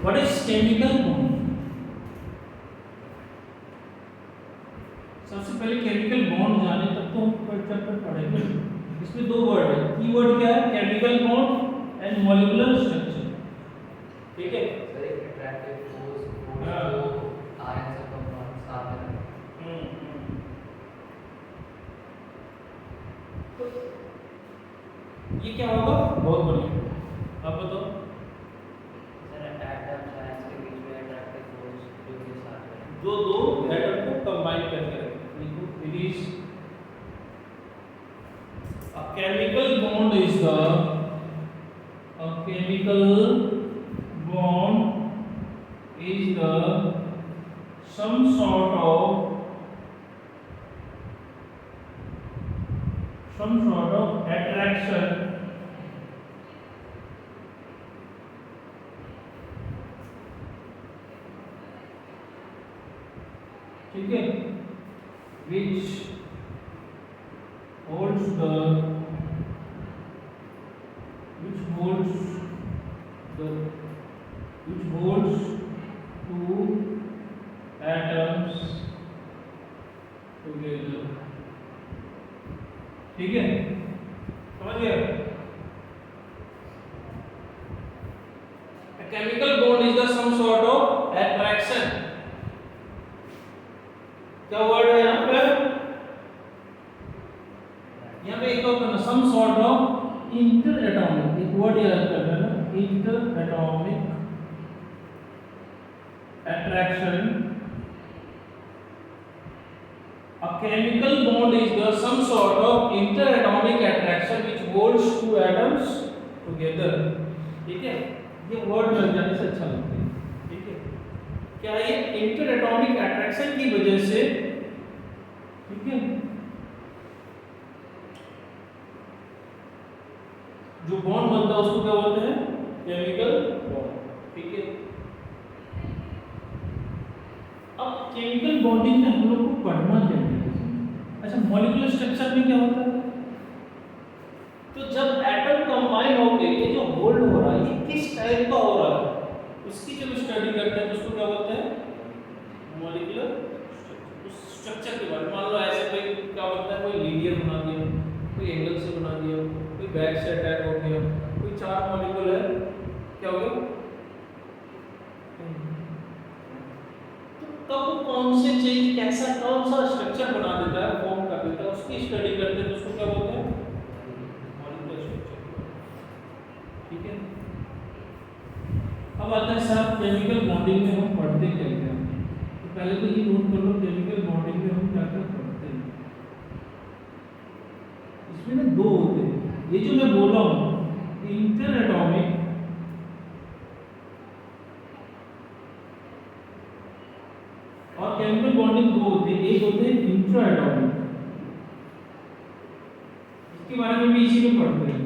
What is chemical bond? सबसे पहले chemical bond जाने तब तो हम चैप्टर पढ़ेंगे। इसमें दो वर्ड है, कीवर्ड क्या है? Chemical bond and molecular structure. ठीक है सर एक अट्रैक्टिव फोर्स हाँ। जो आयन से कंपाउंड साथ में रहते तो ये क्या होगा? बहुत बढ़िया, अब बताओ। सर एटम्स आयंस के बीच में अट्रैक्टिव फोर्स जो के साथ में रहते जो दो एटम को कंबाइन करके रखें, लिखो it is a chemical bond is the a chemical bond is the some sort of attraction ठीक है which holds the which holds two atoms together। ठीक है, समझ गए? A chemical bond is the some sort of attraction। क्या word है यहाँ पे? यहाँ पे एक होता है some sort of इंटरएटॉमिक, एक वर्ड याद करना है ना, इंटरएटॉमिक attraction। A chemical bond is the some sort of interatomic attraction which holds two atoms together। ठीक है, ये वर्ड लग जाने से अच्छा लगता है। ठीक है, क्या ये इंटरएटॉमिक अट्रैक्शन की वजह से, ठीक है, जो बॉन्ड बनता है उसको क्या बोलते हैं? Chemical bond. ठीक है, अब केमिकल बॉन्डिंग में हम लोग को पढ़ना क्या है? अच्छा, मॉलिक्यूलर स्ट्रक्चर में क्या होता है? तो जब एटम कंबाइन होके ये जो होल्ड हो रहा है ये किस टाइप का हो रहा है, उसकी जब स्टडी करते हैं तो उसको क्या बोलते हैं? Molecular structure. उस स्ट्रक्चर के बारे में मान लो ऐसे कोई क्या बोलता है, कोई लीनियर बना दिया, कोई एंगल से बना दिया, कोई बैक से अटैक हो गया, कोई चार मॉलिक्यूल है, क्या हो गया? कब कौन से चीज कैसा कौन सा स्ट्रक्चर बना देता है, फॉर्म कर देता है, उसकी स्टडी करते हैं तो उसको क्या बोलते हैं? Molecular structure. ठीक है, अब आता है साहब केमिकल बॉन्डिंग में हम पढ़ते क्या हैं? तो पहले तो ये नोट कर लो, केमिकल बॉन्डिंग में हम क्या क्या पढ़ते हैं। इसमें ना दो होते हैं, ये जो मैं बोल रहा हूँ इंटरएटॉमिक और केमिकल बॉन्डिंग दो होते हैं, एक होते हैं इंट्राएटॉमिक, इसके बारे में भी इसी में पढ़ते हैं।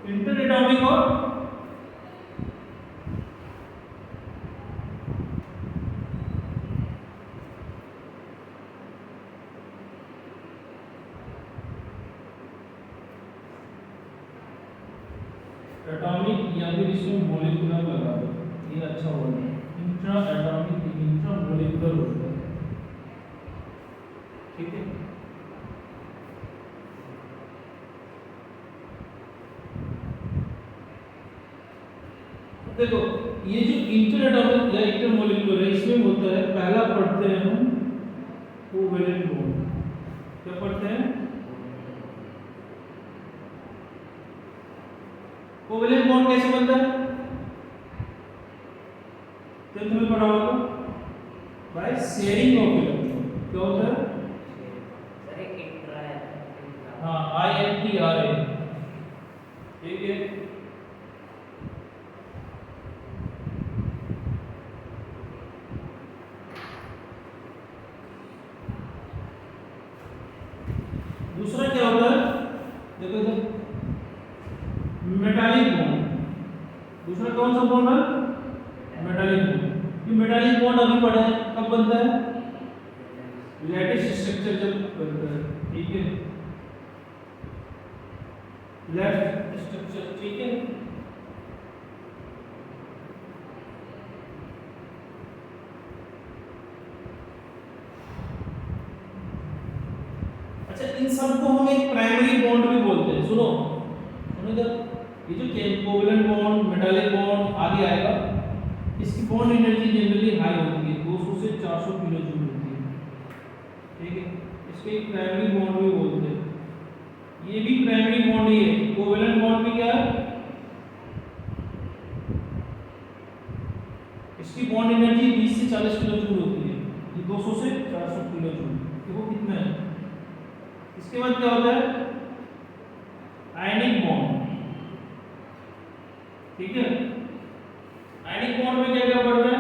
इंटरएटॉमिक और एटॉमिक या फिर इसमें मॉलिक्यूलर लगा दो, ये अच्छा वर्ड है। इंट्रा एटॉमिक इंट्रा मॉलिक्यूलर होता है। ठीक है, देखो ये जो इंटर एटॉमिक या इंटर मॉलिक्यूलर है इसमें होता है, पहला पढ़ते हैं हम कोवेलेंट बॉन्ड। क्या पढ़ते हैं? कोवेलेंट बॉन्ड कैसे बनता है? तो तुम्हें पढ़ा होगा बाय शेयरिंग ऑफ इलेक्ट्रॉन। क्या होता है? सर एक इंट्रा है, हाँ, INTRA। ठीक है, दूसरा क्या होता है? देखो इधर मेटालिक बॉन्ड। दूसरा कौन सा बॉन्ड है? Metallic bond. ये मेटालिक बॉन्ड अभी पढ़ा है, कब बनता है? लैटिस स्ट्रक्चर जब बनता है। ठीक है, लैटिस स्ट्रक्चर। ठीक है, इन सबको हम एक प्राइमरी बॉन्ड भी बोलते हैं। सुनो सुनो इधर, ये जो कोवेलेंट बॉन्ड, मेटालिक बॉन्ड आगे आएगा, इसकी बॉन्ड एनर्जी जनरली हाई होती है, 200 से 400 किलो जूल होती है, ठीक है। इसको एक प्राइमरी बॉन्ड भी बोलते हैं। ये भी प्राइमरी बॉन्ड ही है। कोवेलेंट बॉन्ड भी क्या है, इसकी बॉन्ड एनर्जी 20 से 40 किलो जूल होती है, ये 200 से 400 किलो जूल, देखो कितना है। इसके बाद क्या होता है, आयनिक बॉन्ड, ठीक है। आयनिक बॉन्ड में क्या क्या पड़ता है,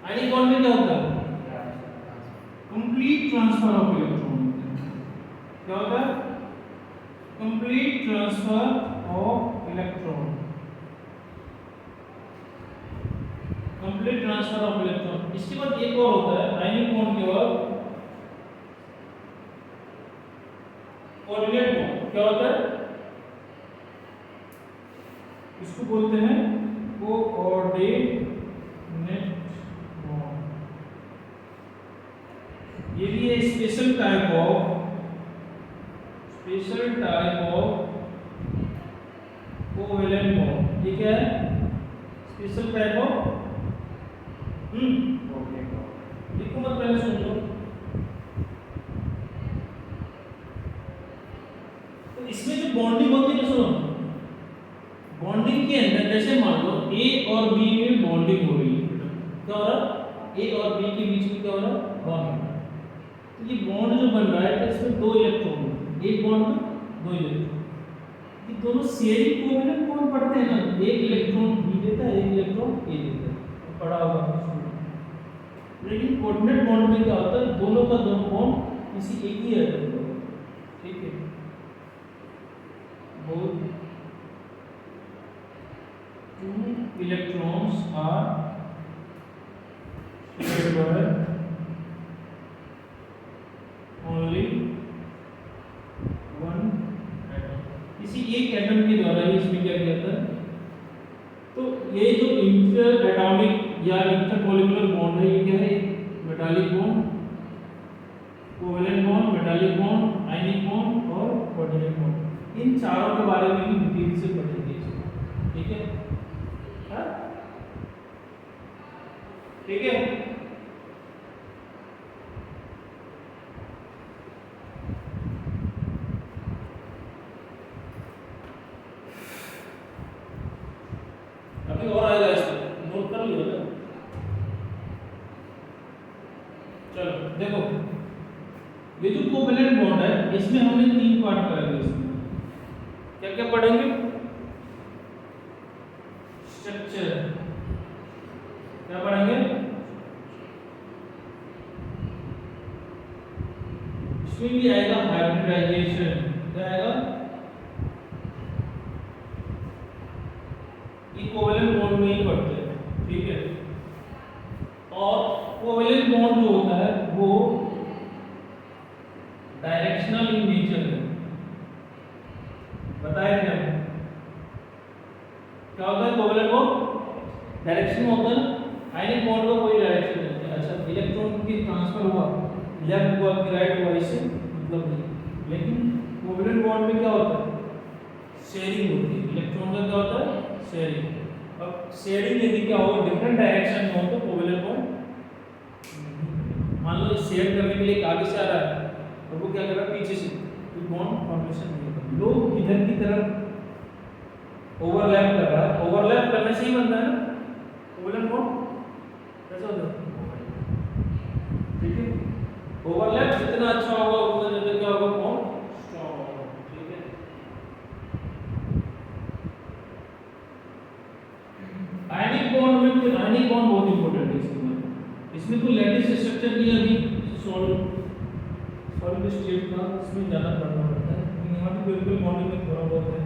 आयनिक बॉन्ड में क्या होता है, कंप्लीट ट्रांसफर ऑफ इलेक्ट्रॉन, क्या होता है, complete transfer of electron, complete transfer of electron. इसके बाद एक और होता है आयनिक बॉन्ड के बाद कोऑर्डिनेट बॉन्ड, क्या होता है, इसको बोलते हैं कोऑर्डिनेट बॉन्ड। ये भी है special type of covalent bond. ये क्या है, स्पेशल टाइप ऑफ, देखो मत पहले सुन लो। तो इसमें जो बॉन्डिंग होती है, सुनो, बॉन्डिंग के अंदर जैसे मान लो ए और बी में बॉन्डिंग हो रही है, क्या हो रहा है, ए और बी के बीच में क्या हो रहा है, बॉन्ड। तो ये बॉन्ड जो बन रहा है तो इसमें दो इलेक्ट्रॉन, एक बॉन्ड में दो इलेक्ट्रॉन, ये दोनों शेयरिंग कोवेलेंट बॉन्ड पढ़ते हैं ना, एक इलेक्ट्रॉन बी देता है, एक इलेक्ट्रॉन ए देता है, पढ़ा होगा। लेकिन कोऑर्डिनेट बॉन्ड में क्या होता है, दोनों का दोनों बॉन्ड किसी एक ही एटम का, ठीक है। Both two electrons are shared by only one atom, किसी एक एटम के द्वारा ही इसमें क्या किया जाता है। तो ये जो इंटर एटॉमिक या इंटरमॉलिक्यूलर बॉन्ड है, ये क्या है, metallic bond, covalent bond, metallic bond, ionic bond और कोऑर्डिनेट बॉन्ड। इन चारों के बारे में भी डिटेल से पढ़ेंगे, ठीक है, हाँ? ठीक है। अभी और आएगा, इसमें नोट कर लियो ना। चलो देखो, ये जो कोवेलेंट बॉन्ड है इसमें हमने 3 पार्ट करेंगे। इसमें क्या क्या पढ़ेंगे, स्ट्रक्चर, क्या पढ़ेंगे, इसमें भी आएगा हाइब्रिडाइजेशन, क्या आएगा, ये कोवेलेंट बॉन्ड में ही पढ़ते हैं, ठीक है। और कोवेलेंट बॉन्ड जो होता है वो डायरेक्शनल इन नेचर है, बताए थे हम, क्या होता है कोवेलेंट बॉन्ड, डायरेक्शन में होता है ना। आयनिक बॉन्ड का कोई डायरेक्शन नहीं है। अच्छा, इलेक्ट्रॉन की ट्रांसफर हुआ, लेफ्ट हुआ कि राइट हुआ, इससे मतलब नहीं। लेकिन कोवेलेंट बॉन्ड में क्या होता है, शेयरिंग होती है, इलेक्ट्रॉन का क्या होता है, शेयरिंग। अब शेयरिंग यदि क्या हो, डिफरेंट डायरेक्शन में हो तो कोवेलेंट बॉन्ड, मान लो शेयर करने के लिए आगे से आ रहा है और वो क्या कर रहा है, पीछे से, तो बॉन्ड फॉर्मेशन नहीं होता। लोग इधर की तरफ ओवरलैप कर रहा है, ओवरलैप करने से ही बनता है ना कोवेलेंट बॉन्ड, कैसा होता है, ठीक है। ओवरलैप जितना अच्छा होगा उतना ज्यादा क्या होगा, बॉन्ड स्ट्रांग होगा, ठीक है। आयनिक बॉन्ड में फिर आयनिक बॉन्ड बहुत इंपॉर्टेंट है इसमें तो लैटिस स्ट्रक्चर की अभी सॉलिड स्टेट का इसमें ज़्यादा पढ़ना पड़ता है, लेकिन यहाँ पे बिल्कुल बॉन्डिंग में थोड़ा बहुत है।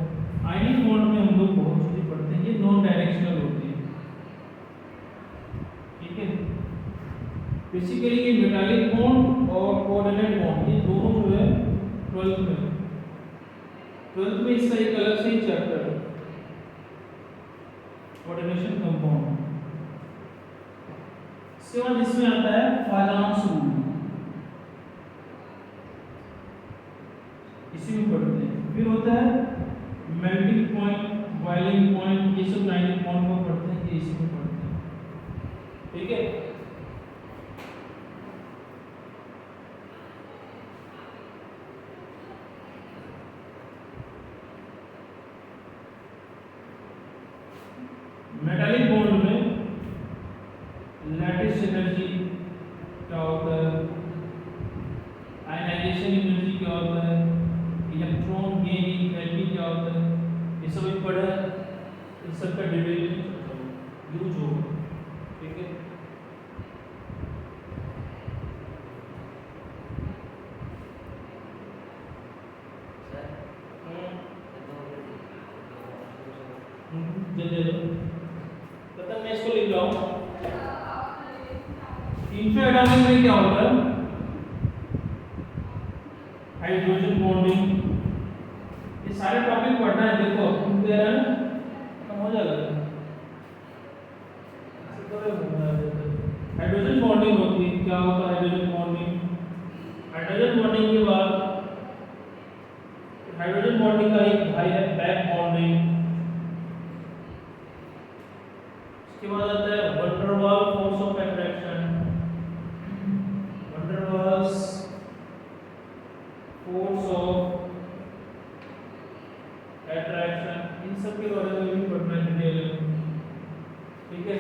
आयनिक बॉन्ड में हम लोग बहुत चीज़ें पढ़ते हैं, ये नॉन डायरेक्शनल होती है, ठीक है। बेसिकली ये मेटालिक बॉन्ड और कोऑर्डिनेट बॉन्ड, ये दोनों जो है 12th में इसका एक अलग से ही चैप्टर है, कोऑर्डिनेशन कंपाउंड। इसके बाद इसमें आता है फाजान्स रूल। इसी में पढ़ते हैं। फिर होता है मेल्टिंग पॉइंट, बॉइलिंग पॉइंट, ये सब लाइनिंग पॉइंट को पढ़ते हैं, ये इसी में पढ़ते हैं। ठीक है, मेटालिक बॉन्ड में लैटिस एनर्जी क्या होता है, आयनाइजेशन एनर्जी क्या होता है, इलेक्ट्रॉन गेन एनर्जी क्या होता है, ये सब भी पढ़ा है। इन सब का डिटेल में यूज होगा। ठीक है, जल्दी पता मैं इसको लिख रहा हूँ। इंट्रो एटॉमिक में क्या होता है, हाइड्रोजन बॉन्डिंग, ये सारे टॉपिक पढ़ना है। देखो क्लियर है ना, खत्म हो जाएगा। हाइड्रोजन बॉन्डिंग होती है, क्या होता है हाइड्रोजन बॉन्डिंग। हाइड्रोजन बॉन्डिंग के बाद हाइड्रोजन बॉन्डिंग का एक भाई है बैक बॉन्डिंग। इसके बाद आता है van der Waal force of attraction, van der Waals force of attraction, इन सब के बारे में भी पढ़ना है डिटेल में। ठीक है,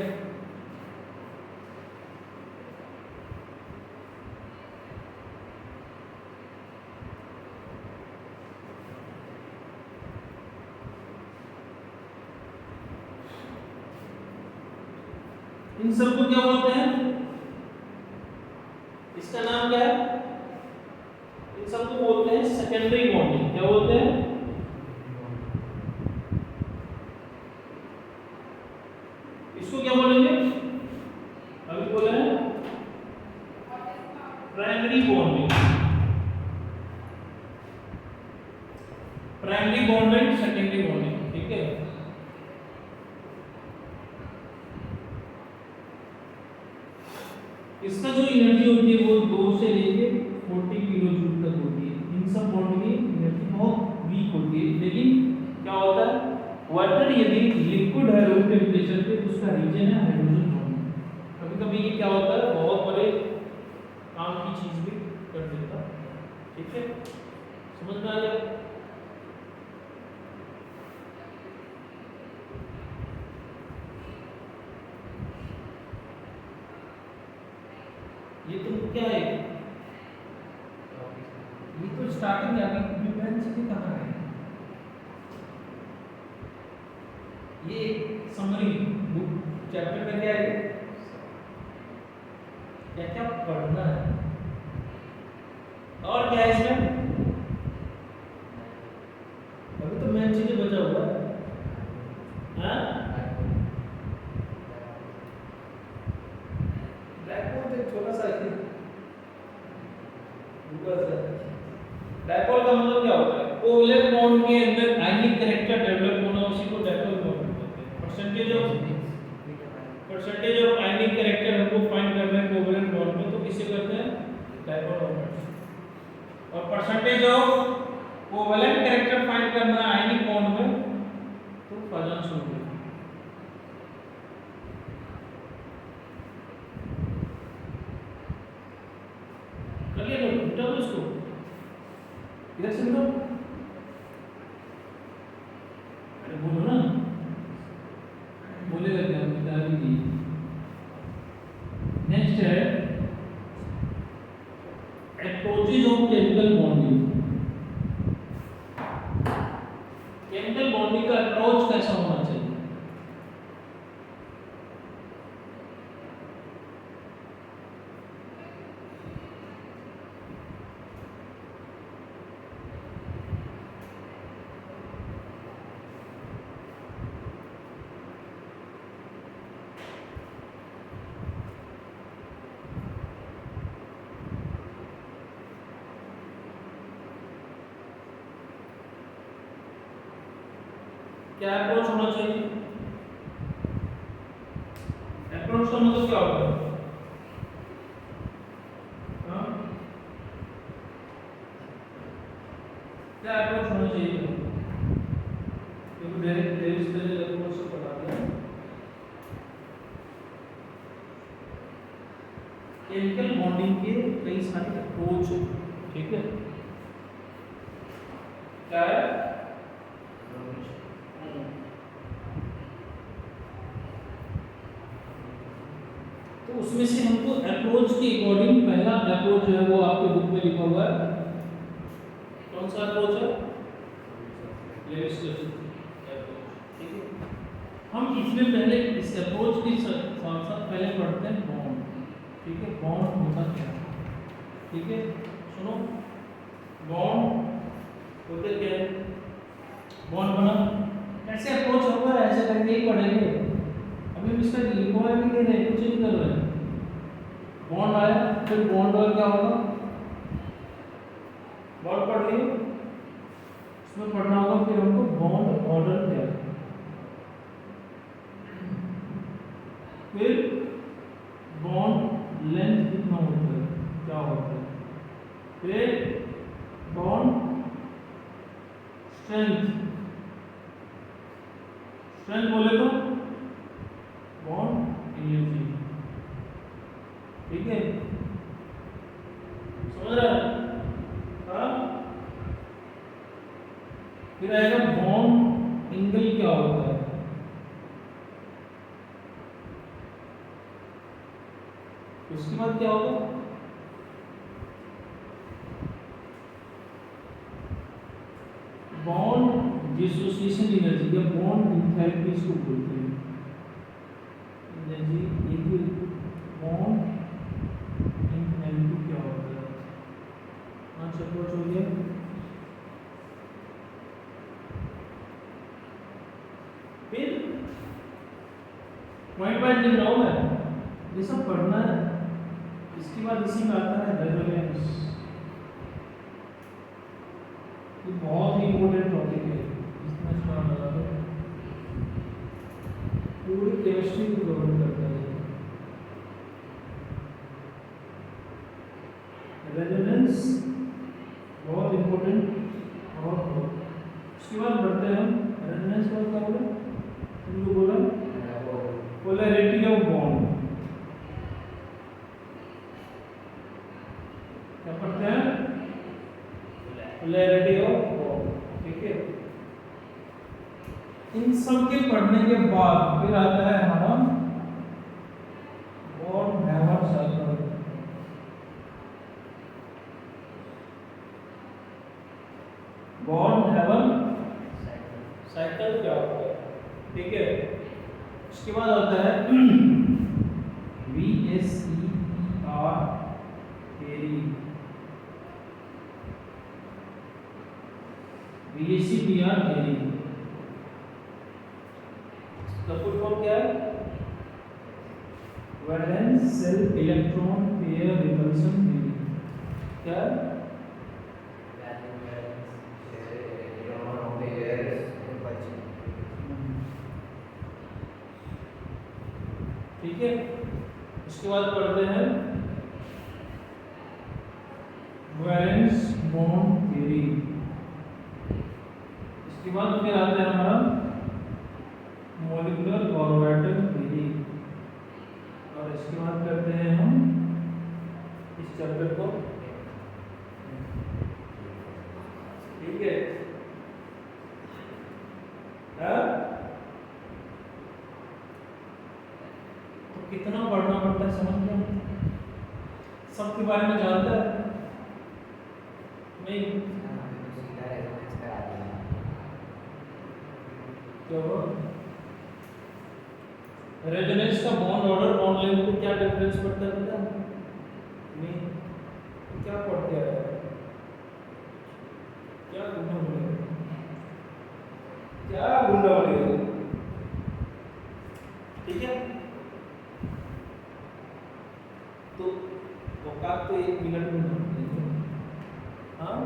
इन सबको क्या बोलते हैं, इसका नाम क्या है, इन सबको बोलते हैं सेकेंडरी बॉन्डिंग। क्या बोलते हैं, इसको क्या बोलेंगे, अभी बोले हैं primary bonding. Primary bonding, secondary bonding. ठीक है, इसका जो एनर्जी होती है वो 2 से लेके 40 किलो जूल तक होती है। इन सब बॉन्ड की एनर्जी बहुत वीक होती है, लेकिन क्या होता है, वाटर यदि लिक्विड है रूम टेम्परेचर पे तो उसका रीजन है हाइड्रोजन बॉन्ड। कभी कभी ये क्या होता है, बहुत बड़े काम की चीज भी कर देता है। ठीक है, समझ में आ गया। ये तो क्या है, ये तो स्टार्टिंग है, अभी मेन चीजें कहाँ है, ये समरी बुक चैप्टर में क्या है, क्या क्या पढ़ना है और क्या है इसमें। अभी तो मेन चीजें बचा हुआ है। हाँ, डायपोल एक छोटा सा है, डायपोल का मतलब क्या होता है, कोवलेंट बॉन्ड के अंदर आयनिक कैरेक्टर डेवलप होना, उसी को डायपोल बॉन्ड कहते हैं। परसेंटेज ऑफ आयनिक कैरेक्टर हमको फाइंड करना है कोवलेंट बॉन्ड में, तो किससे करते हैं, डायपोल बॉन्ड। और percentage of covalent character find करना है आयनिक बॉन्ड में, तो फॉर्जन शुरू होगा। करिए लो, उठा दो इसको, इधर से लो, अरे बोलो ना, बोलेगा क्या, बता दीजिए। नेक्स्ट है approaches of chemical bonding. Chemical bonding का अप्रोच कैसा होना चाहिए। क्या अप्रोच होना चाहिए, अप्रोच का मतलब क्या होता है, हाँ? क्या चाहिए क्योंकि डायरेक्ट डेरिवेटिव से अप्रोच से पढ़ा दिया। केमिकल बॉन्डिंग के कई सारे अप्रोच हैं, ठीक है। क्या है? तो उसमें से हमको अप्रोच के अकॉर्डिंग पहला अप्रोच जो है वो आपके बुक में लिखा हुआ है। कौन सा अप्रोच है? लेविस-स्ट्रक्चर अप्रोच, ठीक है। हम इसमें पहले इस अप्रोच के साथ साथ पहले पढ़ते हैं बॉन्ड, ठीक है। बॉन्ड होता क्या है, ठीक है। सुनो, बॉन्ड होते क्या है? बॉन्ड बना कैसे अप्रोच होगा, ऐसे करके ही पढ़ेंगे। अभी इसका लिखा है कि नहीं, कुछ नहीं कर रहे हैं। बॉन्ड आया, फिर बॉन्ड और क्या होगा? बॉन्ड पढ़ लिए, इसमें पढ़ना होगा फिर हमको बॉन्ड ऑर्डर क्या है, फिर बॉन्ड लेंथ कितना होता है, क्या होता है, फिर बॉन्ड स्ट्रेंथ, स्ट्रेंथ बोले तो बॉन्ड एनर्जी, ठीक है। समझ रहे हैं? हाँ, फिर आएगा बॉन्ड एंगल क्या होता है, उसके बाद क्या होगा? बॉन्ड डिसोसिएशन एनर्जी या बॉन्ड एंथैल्पी इसको बोलते हैं। एनर्जी एक बॉन्ड एंथैल्पी क्या होता है? हाँ, अप्रोच हो गया। फिर पॉइंट वाइज लिख रहा हूँ मैं, ये सब पढ़ना है। इसके बाद इसी में आता है रेजोनेंस। ये बहुत ही इम्पोर्टेंट टॉपिक है, इसमें स्टार्ट लगा दो, पूरी केमिस्ट्री को कवर करता है। रेजोनेंस बहुत इम्पोर्टेंट। और उसके बाद बढ़ते हैं हम, रेजोनेंस का क्या बोला तुमको? बोला पोलैरिटी ऑफ बॉन्ड। क्या पढ़ते हैं? पोलैरिटी ऑफ बॉन्ड, ठीक है। इन सब के पढ़ने के बाद फिर आता है हमारा bond hammer circle. Bond hammer cycle क्या होता है, ठीक है। उसके बाद आता है VSEPR theory, VSEPR theory का फुल फॉर्म क्या है? Valence shell electron pair repulsion theory. क्या है? ठीक है। उसके बाद पढ़ते हैं वैलेंस बॉन्ड थ्योरी। इसके बाद फिर आता है हमारा मॉलिक्यूलर ऑर्बिटल थ्योरी। और इसके बाद करते हैं हम इस चैप्टर को, ठीक है। तो कितना पढ़ना पड़ता है समझ में? सबके बारे में जानता है नहीं? तो रेजोनेंस का बॉन्ड ऑर्डर बॉन्ड लेंथ में क्या डिफरेंस पड़ता है पता नहीं? तो क्या पढ़ते हैं, क्या गुंडा बोलेगा, क्या गुंडा बोलेगा, ठीक है। तो औकात तो 1 मिनट में नहीं। हाँ,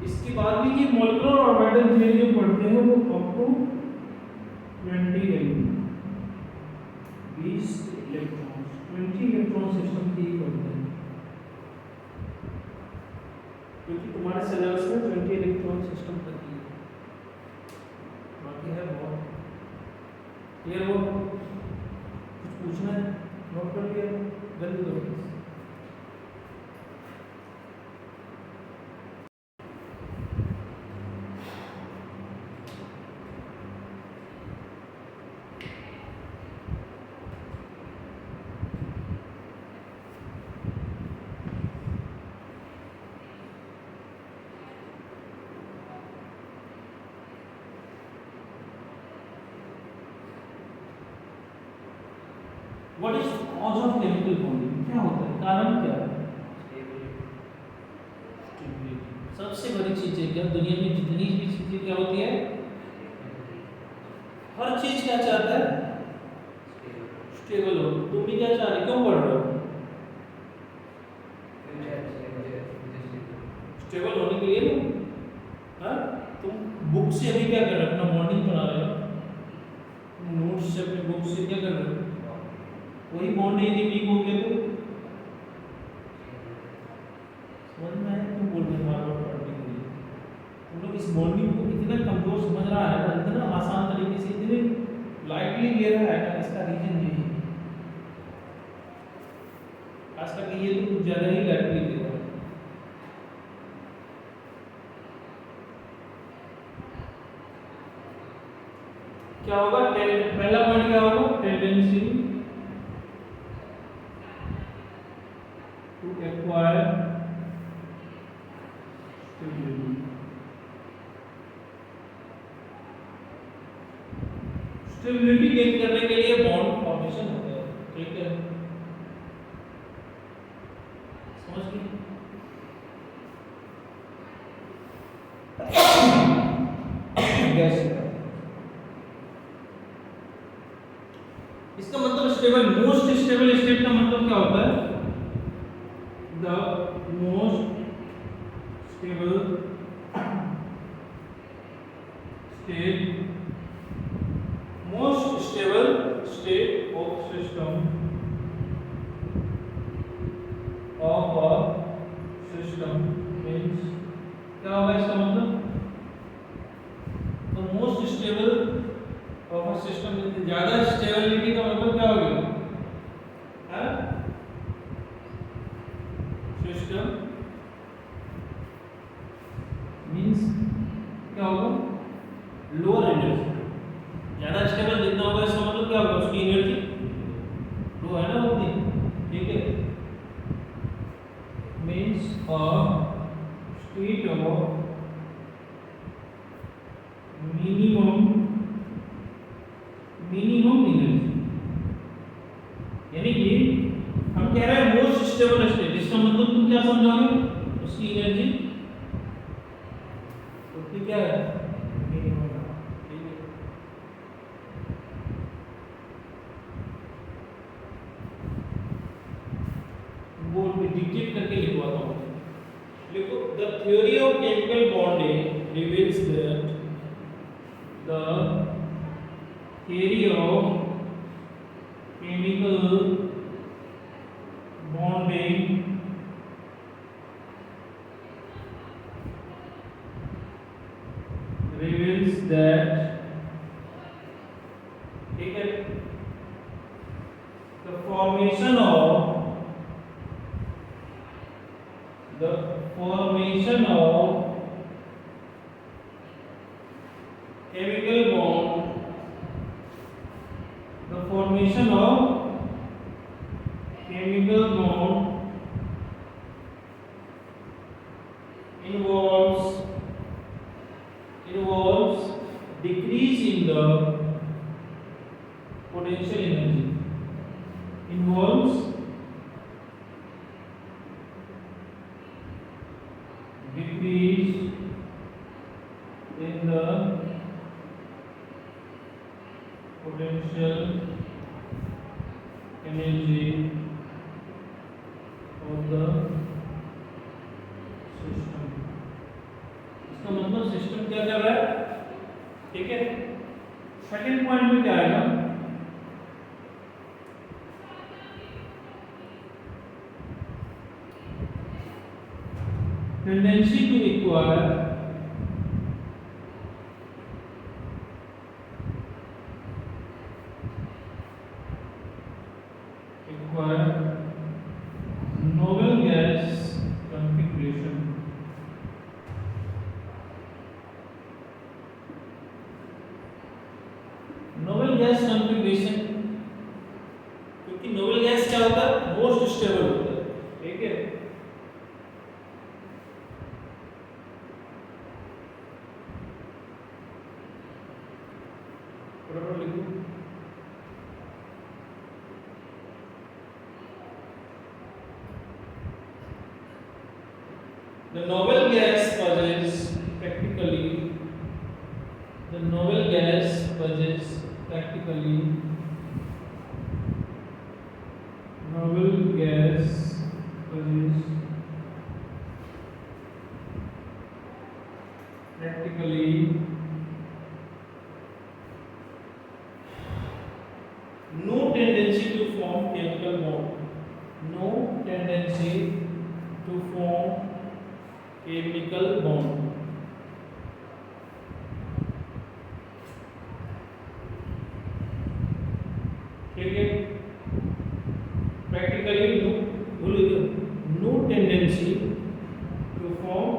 इसके बाद भी ये मॉलिक्यूलर ऑर्बिटल थ्योरी जो पढ़ते हैं वो up to 20 value 20 electron system की ही पढ़ते हैं, क्योंकि तुम्हारे हमारे सिलेबस में 20 इलेक्ट्रॉन सिस्टम तक ही है, बाकी है बहुत। क्लियर हो? कुछ पूछना है? नोट कर लिया? जल्दी करो। What is cause of chemical bonding? क्या होता है? कारण क्या है? Stability। सबसे बड़ी चीज है क्या दुनिया में जितनी भी चीजें क्या होती है? हर चीज क्या चाहता है? स्टेबल हो। तुम भी क्या चाह रहे? क्यों पढ़ रहे हो? स्टेबल होने के लिए ना? हाँ? तुम बुक से अभी क्या कर रहे हो? अपना मॉर्निंग बना रहे हो? नोट्स से अपने बुक से क्या कर रहे हो? वही बॉन्ड यदि वीक हो गया तो समझ में आया क्यों बोल रहे हैं बार-बार पढ़ने के लिए? तुम लोग इस बॉन्डिंग को इतना कमजोर समझ रहा है ना, इतना आसान तरीके से इतने लाइटली ले रहा है ना, इसका रीजन यही है। खास करके ये तो कुछ ज्यादा ही लाइटली ले रहा है। क्या होगा? पहला पॉइंट क्या होगा? Tendency to acquire stability. Stability gain करने के लिए बॉन्ड फॉर्मेशन होता है। ठीक है, समझ गए? गैस इसका मतलब स्टेबल, मोस्ट स्टेबल स्टेट का मतलब क्या होता है? The most stable state, most stable state of system of a system means क्या होगा इसका मतलब? तो most stable of a system, ज्यादा स्टेबिलिटी का मतलब क्या हो गया? सिस्टम मींस क्या होगा? Lower energy. ज्यादा स्टेबल जितना होगा इसका मतलब क्या होगा? उसकी एनर्जी लो है ना उतनी। ठीक है, means a state of minimum energy. यानी कि हम कह रहे हैं मोस्ट स्टेबल स्टेट, इसका मतलब तुम क्या समझोगे? उसकी एनर्जी उतनी क्या है? मिनिमम। ठीक है, बोर्ड पे डिक्टेट करके लिखवाता हूँ। लिखो, the theory of chemical bonding reveals that the theory of chemical bonding reveals that ठीक है, the formation of chemical bond, the formation of chemical bond involves decrease in the potential energy, involves decrease in the potential energy of the system। इसका मतलब system क्या कर रहा है? ठीक है, सेकंड पॉइंट में क्या आएगा? tendency to acquire novel gas configuration. Novel gas configuration, क्योंकि नोवेल गैस क्या होता है, मोस्ट स्टेबल होता है, ठीक है। फटाफट लिखो। The novel gas possesses practically the novel gas possesses practically novel gas possesses practically no tendency to form chemical bond, no tendency to form chemical bond, ठीक है। practically no tendency to form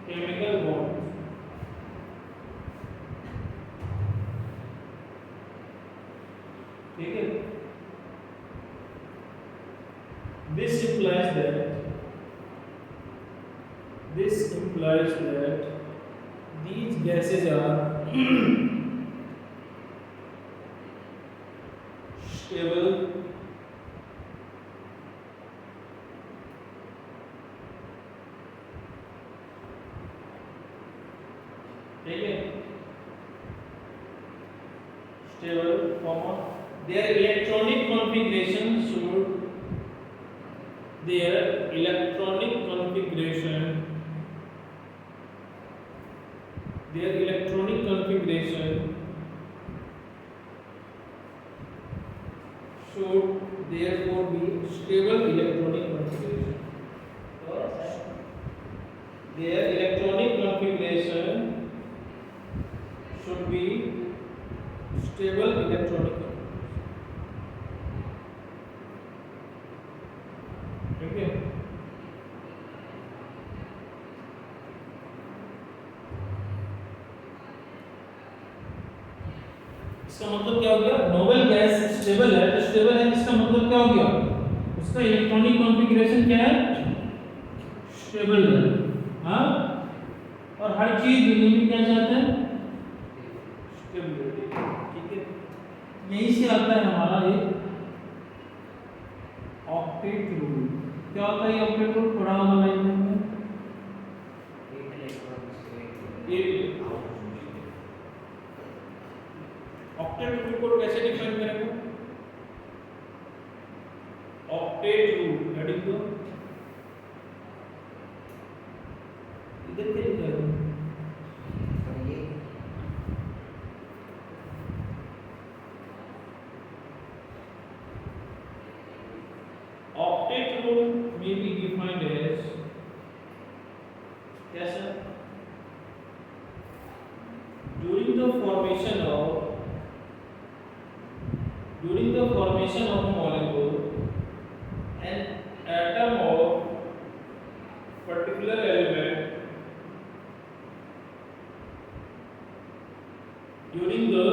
chemical bond, ठीक है। this implies that these gases are stable ठीक है, stable, their electronic configuration should therefore be stable electronic configuration. Their electronic configuration should be stable electronic configuration, ठीक है। इसका मतलब क्या हो गया, नोवेल गैस स्टेबल है, तो स्टेबल है इसका मतलब क्या हो गया, उसका इलेक्ट्रॉनिक कॉन्फ़िगरेशन क्या है, स्टेबल है। हाँ, और हर चीज दुनिया में क्या चाहते हैं, स्टेबिलिटी, ठीक है। यहीं से आता है हमारा ये ऑक्टेट रूल। क्या होता है ये ऑक्टेट रूल, पढ़ा होगा लाइन में, ऑक्टेट रूल को कैसे डिफाइन करेंगे, ऑक्टेट रूल हेडिंग को इधर के लिखा है, octet rule may be defined as yes sir, during the formation of a molecule, an atom of particular element during the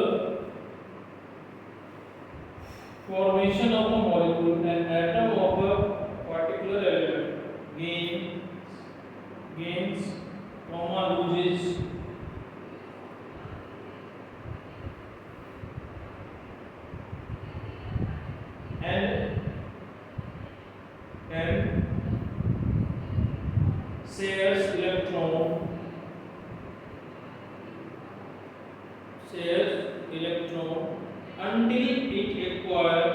formation of a molecule, an atom of a particular element gains, loses, and shares electron until it acquire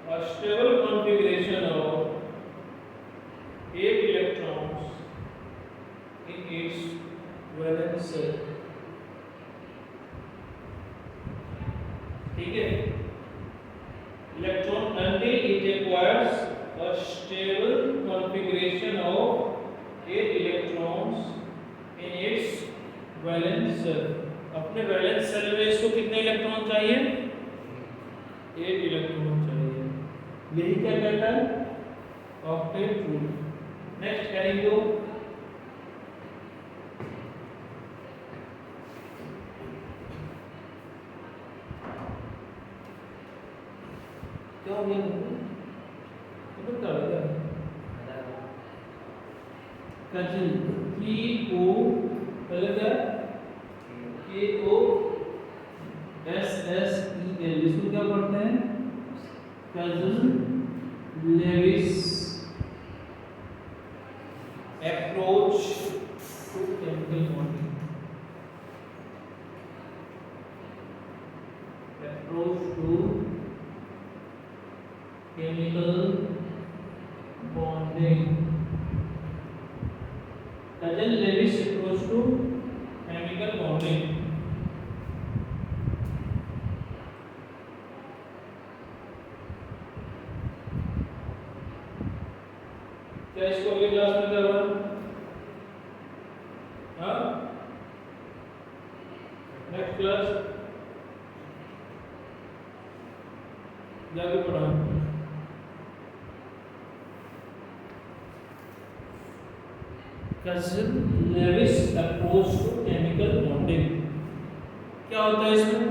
a stable configuration of 8 electrons in its valence shell, ठीक है। Electron until it acquires valence shell. अपने valence shell में इसको कितने electron चाहिए? 8 electron चाहिए। यही क्या कहता है? Octet rule. नेक्स्ट कैरी दो। क्या हो गया? तो क्या हो गया? कजिन KO अलग है, KOSSEL, इसको क्या पढ़ते हैं? Cousin Lewis approach to chemical bonding. Approach to chemical bonding. Cousin Lewis approach to chemical bonding. क्या इसको अगली क्लास में करना? हाँ, नेक्स्ट क्लास जाके पढ़ा। Cousin Lewis approach to chemical bonding क्या होता है इसमें?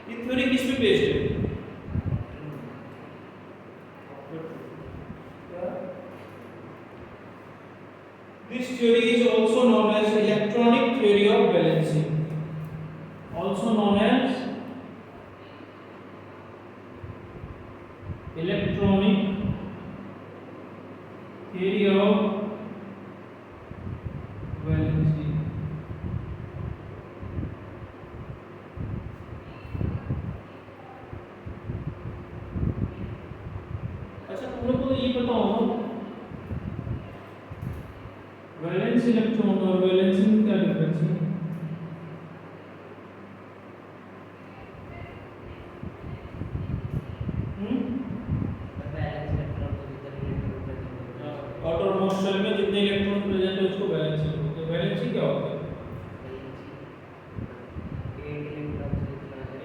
ये थ्योरी किस पे बेस्ड है? This theory is also known as electronic theory of balancing, also known as electronic theory of balancing। अच्छा, तुम लोग को ये बताओ वैलेंस इलेक्ट्रॉन और वैलेंसी में क्या डिफरेंस है? आउटरमोस्ट शेल में जितने इलेक्ट्रॉन प्रेजेंट है उसको वैलेंसी बोलते हैं। वैलेंसी क्या होता है?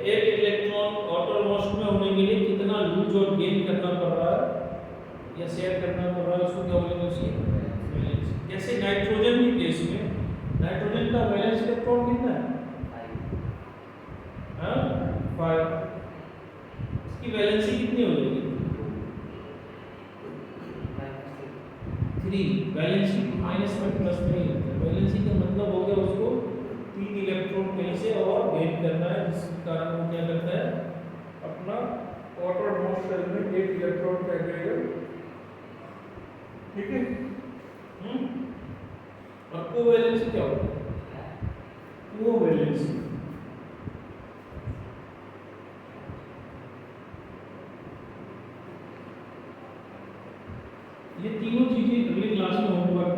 एक इलेक्ट्रॉन आउटरमोस्ट में होने के लिए कितना लूज और गेन करना पड़ रहा है या शेयर करना पड़ रहा है, उसको क्या बोलेंगे? उसकी वैलेंसी। जैसे नाइट्रोजन के केस में नाइट्रोजन का वैलेंस इलेक्ट्रॉन कितना है? 5। इसकी वैलेंसी कितनी हो जाएगी? 3। वैलेंसी माइनस में प्लस में ही होता है। वैलेंसी का मतलब हो गया उसको 3 इलेक्ट्रॉन कहीं से और गेन करना है, जिसके कारण वो क्या करता है? अपना आउटरमोस्ट शेल में 8 इलेक्ट्रॉन का करेगा। ठीक है। और कोवैलेंसी क्या होता है? कोवैलेंसी ये तीनों चीजें अगली क्लास में होमवर्क